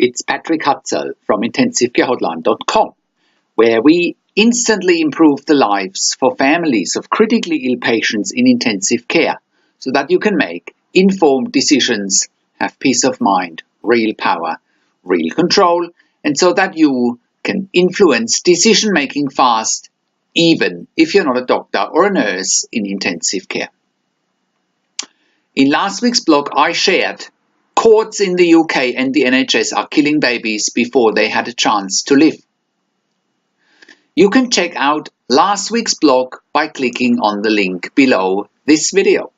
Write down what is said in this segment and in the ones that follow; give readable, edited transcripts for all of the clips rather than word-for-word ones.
it's Patrick Hutzel from IntensiveCareHotline.com, where we instantly improve the lives for families of critically ill patients in intensive care so that you can make informed decisions, have peace of mind, real power, real control, and so that you can influence decision-making fast, even if you're not a doctor or a nurse in intensive care. In last week's blog, I shared courts in the UK and the NHS are killing babies before they had a chance to live. You can check out last week's blog by clicking on the link below this video.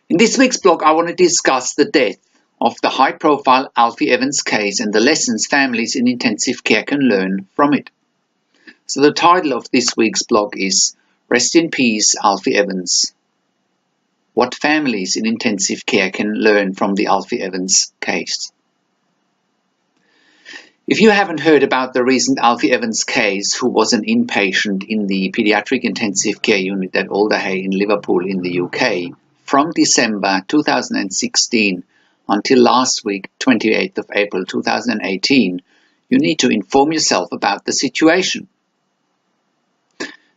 In this week's blog, I want to discuss the death of the high-profile Alfie Evans case and the lessons families in intensive care can learn from it. So the title of this week's blog is Rest in Peace, Alfie Evans. What families in intensive care can learn from the Alfie Evans case. If you haven't heard about the recent Alfie Evans case, who was an inpatient in the paediatric intensive care unit at Alder Hey in Liverpool in the UK, from December 2016 until last week, 28th of April 2018, you need to inform yourself about the situation.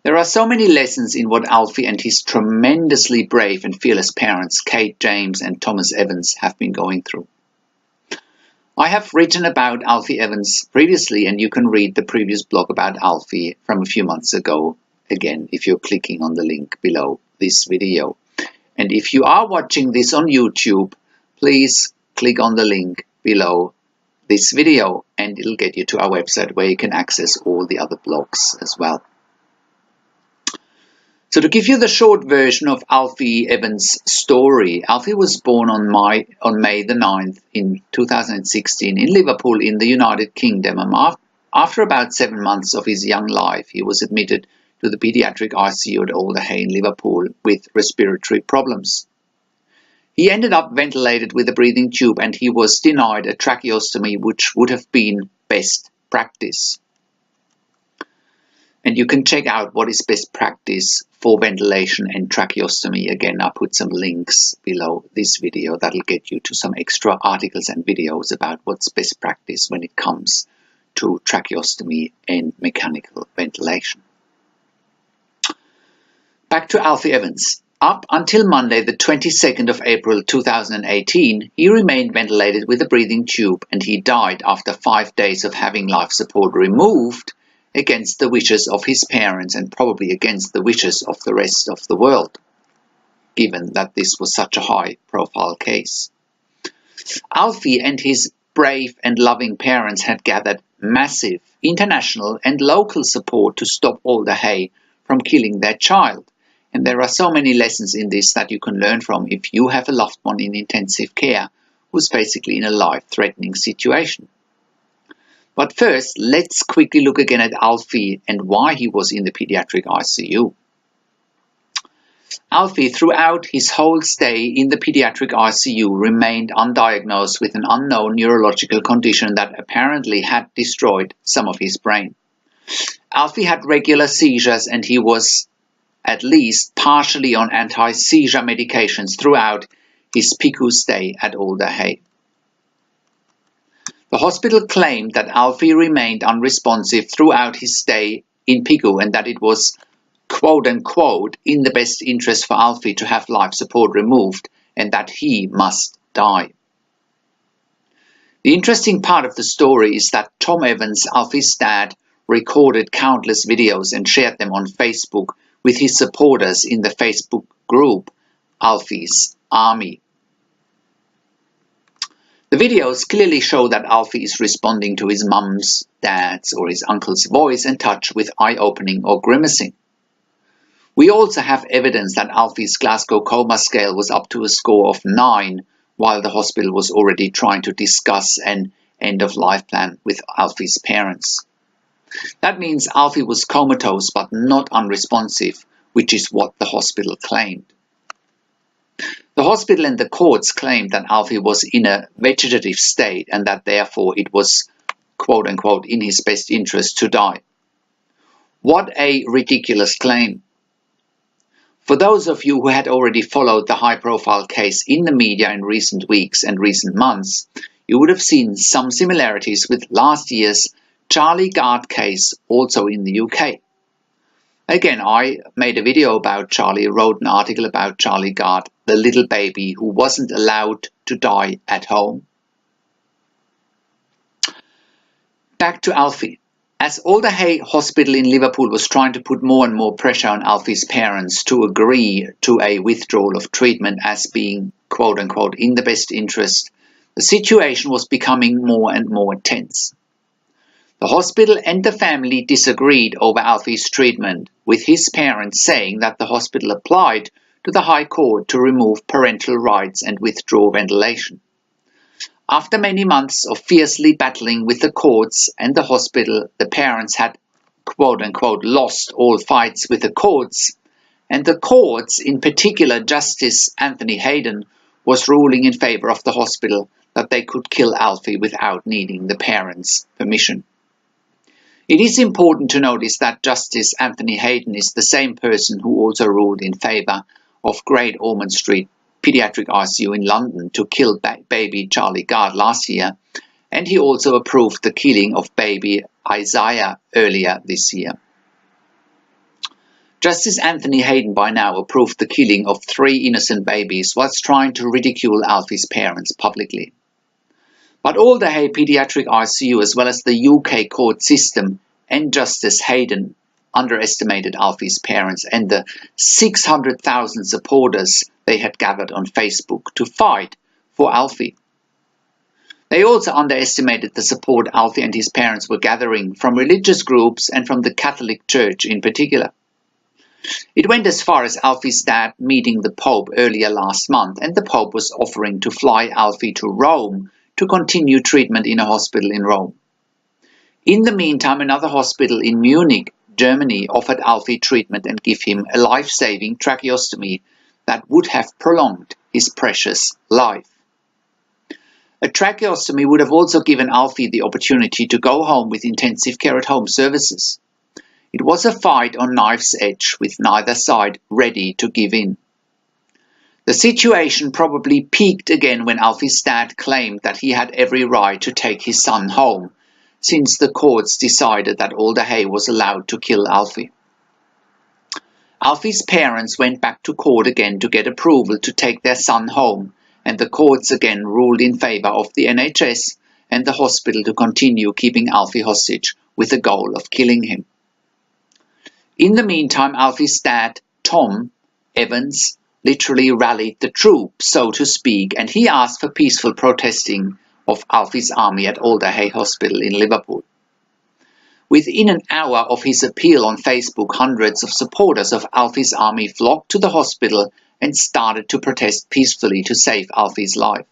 There are so many lessons in what Alfie and his tremendously brave and fearless parents, Kate, James and Thomas Evans, have been going through. I have written about Alfie Evans previously, and you can read the previous blog about Alfie from a few months ago, again, if you're clicking on the link below this video. And if you are watching this on YouTube, please click on the link below this video and it'll get you to our website where you can access all the other blogs as well. So to give you the short version of Alfie Evans' story, Alfie was born on May the 9th in 2016 in Liverpool in the United Kingdom. After about 7 months of his young life, he was admitted to the paediatric ICU at Alder Hey in Liverpool with respiratory problems. He ended up ventilated with a breathing tube and he was denied a tracheostomy, which would have been best practice. And you can check out what is best practice for ventilation and tracheostomy. Again, I'll put some links below this video that'll get you to some extra articles and videos about what's best practice when it comes to tracheostomy and mechanical ventilation. Back to Alfie Evans. Up until Monday, the 22nd of April 2018, he remained ventilated with a breathing tube and he died after 5 days of having life support removed, against the wishes of his parents and probably against the wishes of the rest of the world, given that this was such a high-profile case. Alfie and his brave and loving parents had gathered massive international and local support to stop Alder Hey from killing their child. And there are so many lessons in this that you can learn from if you have a loved one in intensive care who's basically in a life-threatening situation. But first, let's quickly look again at Alfie and why he was in the pediatric ICU. Alfie, throughout his whole stay in the pediatric ICU, remained undiagnosed with an unknown neurological condition that apparently had destroyed some of his brain. Alfie had regular seizures and he was at least partially on anti-seizure medications throughout his PICU stay at Alder Hey. The hospital claimed that Alfie remained unresponsive throughout his stay in PICU and that it was quote-unquote in the best interest for Alfie to have life support removed and that he must die. The interesting part of the story is that Tom Evans, Alfie's dad, recorded countless videos and shared them on Facebook with his supporters in the Facebook group Alfie's Army. The videos clearly show that Alfie is responding to his mum's, dad's or his uncle's voice and touch with eye-opening or grimacing. We also have evidence that Alfie's Glasgow Coma Scale was up to a score of 9 while the hospital was already trying to discuss an end-of-life plan with Alfie's parents. That means Alfie was comatose but not unresponsive, which is what the hospital claimed. The hospital and the courts claimed that Alfie was in a vegetative state and that therefore it was quote-unquote in his best interest to die. What a ridiculous claim. For those of you who had already followed the high-profile case in the media in recent weeks and recent months, you would have seen some similarities with last year's Charlie Gard case also in the UK. Again, I made a video about Charlie, wrote an article about Charlie Gard, the little baby who wasn't allowed to die at home. Back to Alfie. As Alder Hey Hospital in Liverpool was trying to put more and more pressure on Alfie's parents to agree to a withdrawal of treatment as being quote-unquote in the best interest, the situation was becoming more and more tense. The hospital and the family disagreed over Alfie's treatment, with his parents saying that the hospital applied to the High Court to remove parental rights and withdraw ventilation. After many months of fiercely battling with the courts and the hospital, the parents had quote-unquote lost all fights with the courts, and the courts, in particular Justice Anthony Hayden, was ruling in favour of the hospital that they could kill Alfie without needing the parents' permission. It is important to notice that Justice Anthony Hayden is the same person who also ruled in favour of Great Ormond Street Pediatric ICU in London to kill baby Charlie Gard last year, and he also approved the killing of baby Isaiah earlier this year. Justice Anthony Hayden by now approved the killing of 3 innocent babies whilst trying to ridicule Alfie's parents publicly. But Alder Hey Pediatric ICU as well as the UK court system and Justice Hayden underestimated Alfie's parents and the 600,000 supporters they had gathered on Facebook to fight for Alfie. They also underestimated the support Alfie and his parents were gathering from religious groups and from the Catholic Church in particular. It went as far as Alfie's dad meeting the Pope earlier last month, and the Pope was offering to fly Alfie to Rome to continue treatment in a hospital in Rome. In the meantime, another hospital in Munich, Germany, offered Alfie treatment and gave him a life-saving tracheostomy that would have prolonged his precious life. A tracheostomy would have also given Alfie the opportunity to go home with intensive care at home services. It was a fight on knife's edge, with neither side ready to give in. The situation probably peaked again when Alfie's dad claimed that he had every right to take his son home, since the courts decided that Alder Hey was allowed to kill Alfie. Alfie's parents went back to court again to get approval to take their son home, and the courts again ruled in favour of the NHS and the hospital to continue keeping Alfie hostage with the goal of killing him. In the meantime, Alfie's dad, Tom Evans, literally rallied the troops, so to speak, and he asked for peaceful protesting of Alfie's army at Alder Hey Hospital in Liverpool. Within an hour of his appeal on Facebook, hundreds of supporters of Alfie's army flocked to the hospital and started to protest peacefully to save Alfie's life.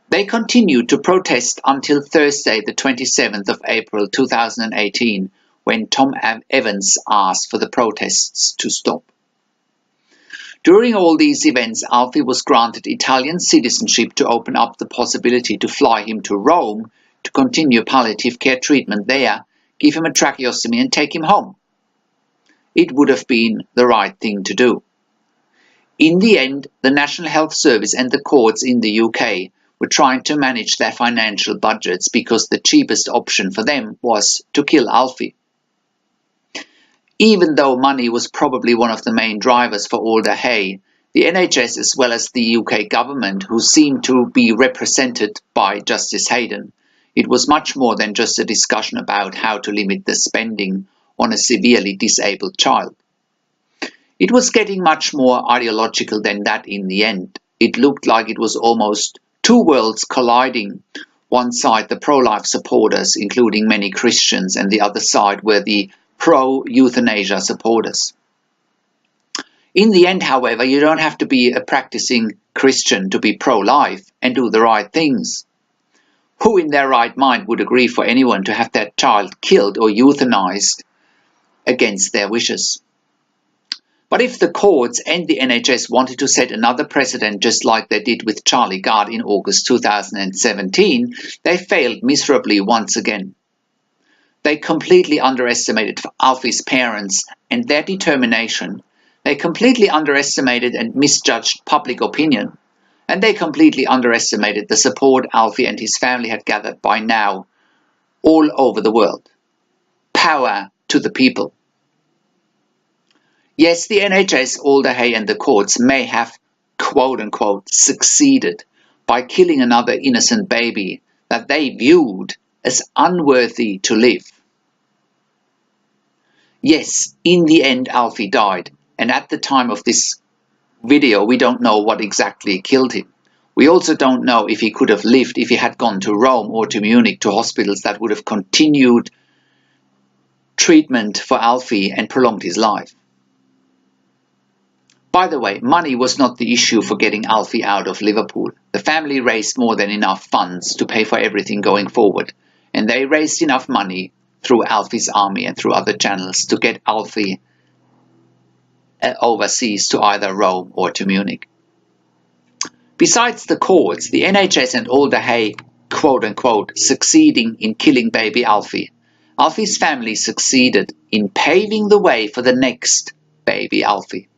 They continued to protest until Thursday, the 27th of April 2018, when Tom Evans asked for the protests to stop. During all these events, Alfie was granted Italian citizenship to open up the possibility to fly him to Rome to continue palliative care treatment there, give him a tracheostomy and take him home. It would have been the right thing to do. In the end, the National Health Service and the courts in the UK were trying to manage their financial budgets because the cheapest option for them was to kill Alfie. Even though money was probably one of the main drivers for Alder Hey, the NHS as well as the UK government, who seemed to be represented by Justice Hayden, it was much more than just a discussion about how to limit the spending on a severely disabled child. It was getting much more ideological than that in the end. It looked like it was almost two worlds colliding. One side the pro-life supporters, including many Christians, and the other side were the pro-euthanasia supporters. In the end, however, you don't have to be a practicing Christian to be pro-life and do the right things. Who in their right mind would agree for anyone to have their child killed or euthanized against their wishes? But if the courts and the NHS wanted to set another precedent just like they did with Charlie Gard in August 2017, they failed miserably once again. They completely underestimated Alfie's parents and their determination They completely underestimated and misjudged public opinion, and they completely underestimated the support Alfie and his family had gathered by now all over the world. Power to the people. Yes, the NHS, Alder Hey and the courts may have quote-unquote succeeded by killing another innocent baby that they viewed as unworthy to live. Yes, in the end Alfie died, and at the time of this video we don't know what exactly killed him. We also don't know if he could have lived if he had gone to Rome or to Munich, to hospitals that would have continued treatment for Alfie and prolonged his life. By the way, money was not the issue for getting Alfie out of Liverpool. The family raised more than enough funds to pay for everything going forward, and they raised enough money through Alfie's army and through other channels to get Alfie overseas to either Rome or to Munich. Besides the courts, the NHS and Alder Hey quote-unquote succeeding in killing baby Alfie, Alfie's family succeeded in paving the way for the next baby Alfie.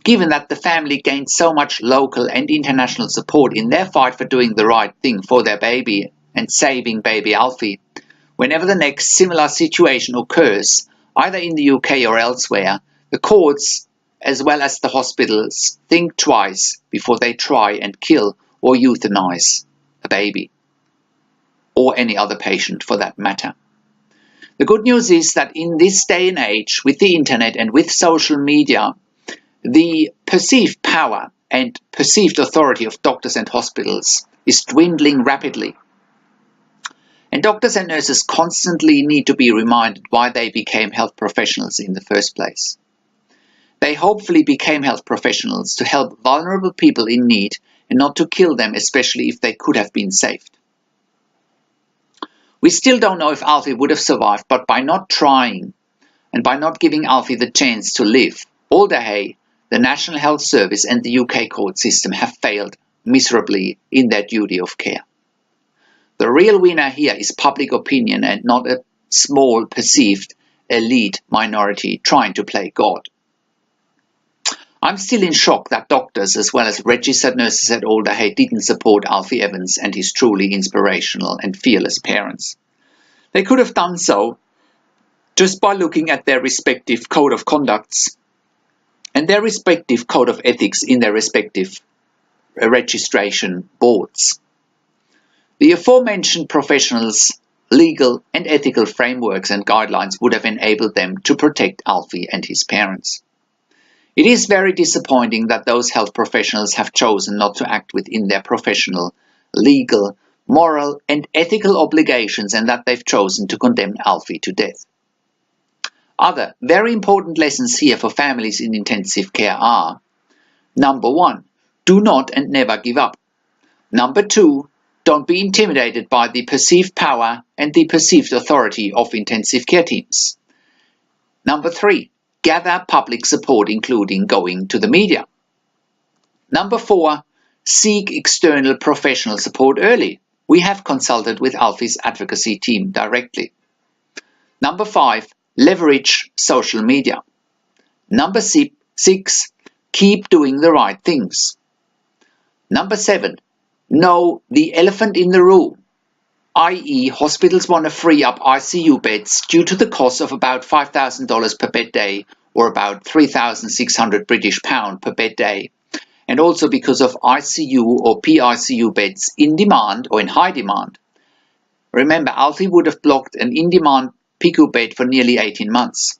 Given that the family gained so much local and international support in their fight for doing the right thing for their baby and saving baby Alfie, whenever the next similar situation occurs, either in the UK or elsewhere, the courts as well as the hospitals think twice before they try and kill or euthanize a baby, or any other patient for that matter. The good news is that in this day and age, with the internet and with social media, the perceived power and perceived authority of doctors and hospitals is dwindling rapidly. And doctors and nurses constantly need to be reminded why they became health professionals in the first place. They hopefully became health professionals to help vulnerable people in need and not to kill them, especially if they could have been saved. We still don't know if Alfie would have survived, but by not trying and by not giving Alfie the chance to live, Alder Hey, the National Health Service and the UK court system have failed miserably in their duty of care. The real winner here is public opinion and not a small perceived elite minority trying to play God. I'm still in shock that doctors as well as registered nurses at Alder Hey didn't support Alfie Evans and his truly inspirational and fearless parents. They could have done so just by looking at their respective code of conducts and their respective code of ethics in their respective registration boards. The aforementioned professionals' legal and ethical frameworks and guidelines would have enabled them to protect Alfie and his parents. It is very disappointing that those health professionals have chosen not to act within their professional, legal, moral and ethical obligations, and that they've chosen to condemn Alfie to death. Other very important lessons here for families in intensive care are: number 1, do not and never give up. Number 2, don't be intimidated by the perceived power and the perceived authority of intensive care teams. Number 3, gather public support, including going to the media. Number 4, seek external professional support early. We have consulted with Alfie's advocacy team directly. Number 5, leverage social media. Number 6, keep doing the right things. Number 7, know the elephant in the room, i.e. hospitals want to free up ICU beds due to the cost of about $5,000 per bed day, or about £3,600 British pound per bed day, and also because of ICU or PICU beds in demand or in high demand. Remember, Alfie would have blocked an in-demand PICU bed for nearly 18 months.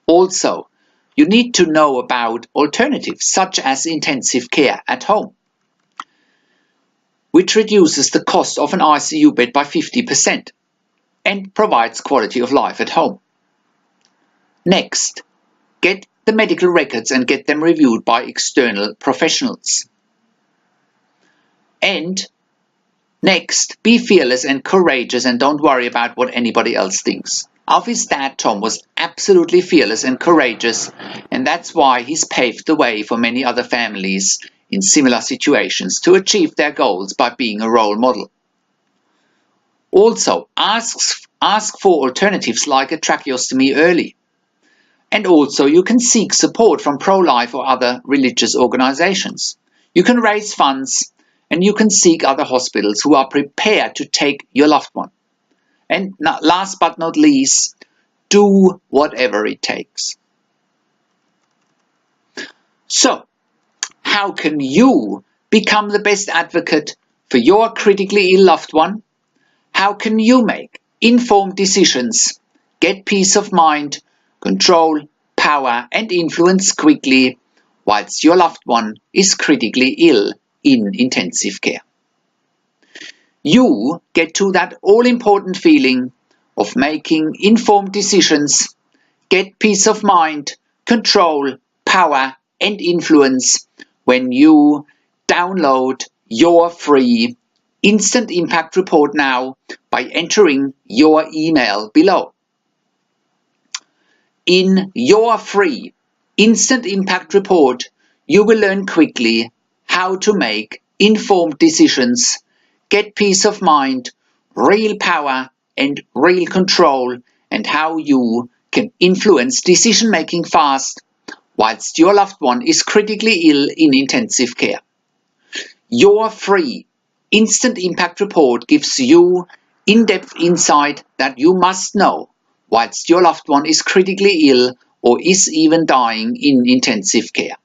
Also, you need to know about alternatives such as intensive care at home, which reduces the cost of an ICU bed by 50% and provides quality of life at home. Next, get the medical records and get them reviewed by external professionals. And next, be fearless and courageous and don't worry about what anybody else thinks. Alfie's dad, Tom, was absolutely fearless and courageous, and that's why he's paved the way for many other families in similar situations to achieve their goals by being a role model. Also, ask for alternatives like a tracheostomy early. And also you can seek support from pro-life or other religious organizations. You can raise funds and you can seek other hospitals who are prepared to take your loved one. And last but not least, do whatever it takes. So, how can you become the best advocate for your critically ill loved one? How can you make informed decisions, get peace of mind, control, power and influence quickly whilst your loved one is critically ill in intensive care? You get to that all-important feeling of making informed decisions, get peace of mind, control, power and influence when you download your free Instant Impact Report now by entering your email below. In your free Instant Impact Report, you will learn quickly how to make informed decisions, get peace of mind, real power and real control, and how you can influence decision making fast whilst your loved one is critically ill in intensive care. Your free Instant Impact Report gives you in-depth insight that you must know whilst your loved one is critically ill or is even dying in intensive care.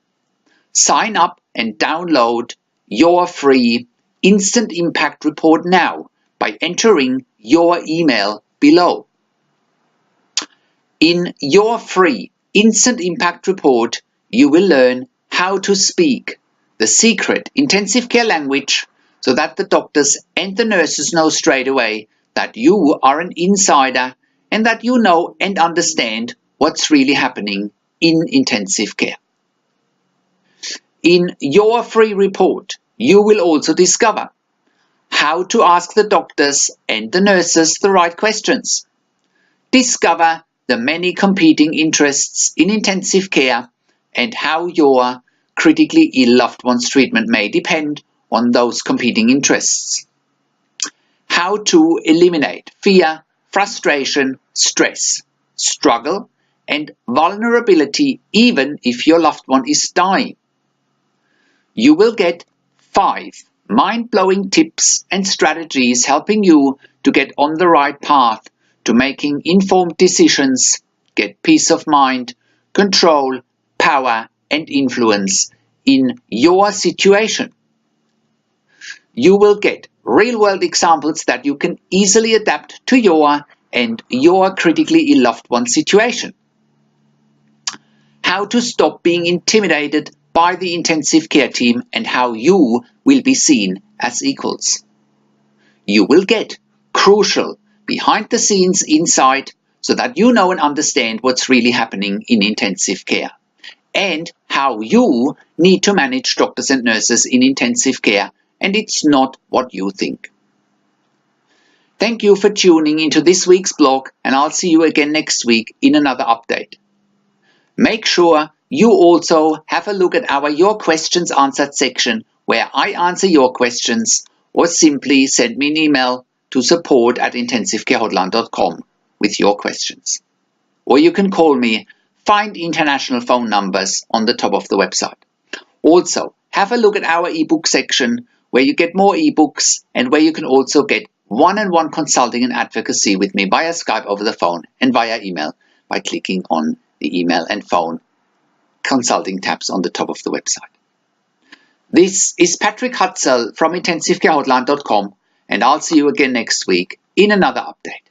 Sign up and download your free Instant Impact Report now by entering your email below. In your free Instant Impact Report, you will learn how to speak the secret intensive care language so that the doctors and the nurses know straight away that you are an insider and that you know and understand what's really happening in intensive care. In your free report, you will also discover how to ask the doctors and the nurses the right questions. Discover the many competing interests in intensive care and how your critically ill loved one's treatment may depend on those competing interests. How to eliminate fear, frustration, stress, struggle, and vulnerability even if your loved one is dying. You will get 5 mind-blowing tips and strategies helping you to get on the right path to making informed decisions, get peace of mind, control, power, and influence in your situation. You will get real-world examples that you can easily adapt to your and your critically ill loved one's situation. How to stop being intimidated by the intensive care team and how you will be seen as equals. You will get crucial behind-the-scenes insight so that you know and understand what's really happening in intensive care and how you need to manage doctors and nurses in intensive care, and it's not what you think. Thank you for tuning into this week's blog, and I'll see you again next week in another update. Make sure you also have a look at our Your Questions Answered section where I answer your questions, or simply send me an email to support@intensivecarehotline.com with your questions. Or you can call me, find international phone numbers on the top of the website. Also, have a look at our ebook section where you get more ebooks and where you can also get one-on-one consulting and advocacy with me via Skype over the phone and via email by clicking on the email and phone consulting tabs on the top of the website. This is Patrick Hutzel from intensivecarehotline.com, and I'll see you again next week in another update.